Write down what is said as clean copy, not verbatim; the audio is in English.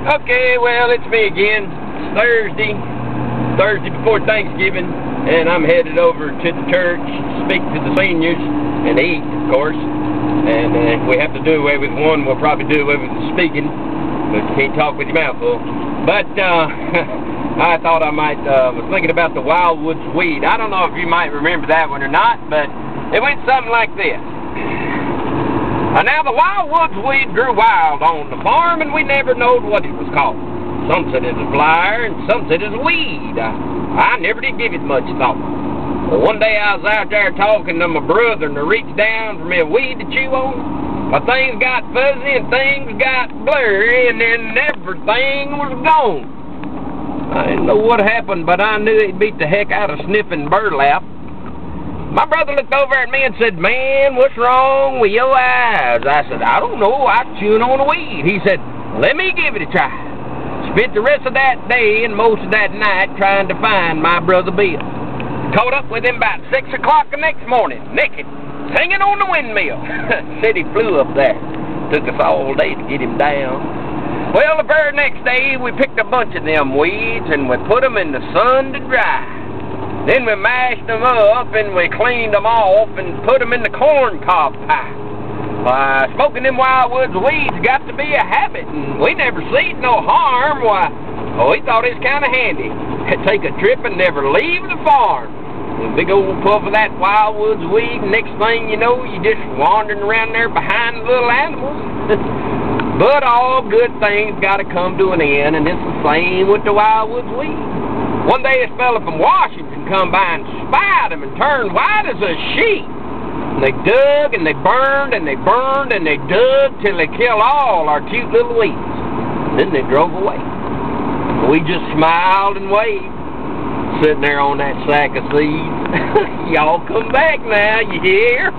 Okay, well, it's me again. It's Thursday before Thanksgiving, and I'm headed over to the church to speak to the seniors and eat, of course. And if we have to do away with one, we'll probably do away with the speaking, but you can't talk with your mouth full. But I thought I might, was thinking about the Wildwood Weed. I don't know if you might remember that one or not, but it went something like this. Now the Wildwood Weed grew wild on the farm, and we never knowed what it was called. Some said it was a flyer, and some said it was a weed. I never did give it much thought. Well, one day I was out there talking to my brother, and I reached down for me a weed to chew on. But things got fuzzy, and things got blurry, and then everything was gone. I didn't know what happened, but I knew it beat the heck out of sniffing burlap. My brother looked over at me and said, "Man, what's wrong with your eyes?" I said, "I don't know, I'm chewing on a weed." He said, "Let me give it a try." Spent the rest of that day and most of that night trying to find my brother Bill. Caught up with him about 6 o'clock the next morning, naked, hanging on the windmill. Said he flew up there. Took us all day to get him down. Well, the very next day we picked a bunch of them weeds and we put them in the sun to dry. Then we mashed them up and we cleaned them off and put them in the corn cob pie. Why, smoking them Wildwood weeds got to be a habit, and we never seen no harm. Why, we thought it was kind of handy. Take a trip and never leave the farm. A big old puff of that Wildwood weed, and next thing you know, you're just wandering around there behind the little animals. But all good things got to come to an end, and it's the same with the Wildwood weed. One day this fella from Washington come by and spied him and turned white as a sheet. And they dug and they burned and they burned and they dug till they killed all our cute little weeds. And then they drove away. We just smiled and waved, sitting there on that sack of seeds. Y'all come back now, you hear?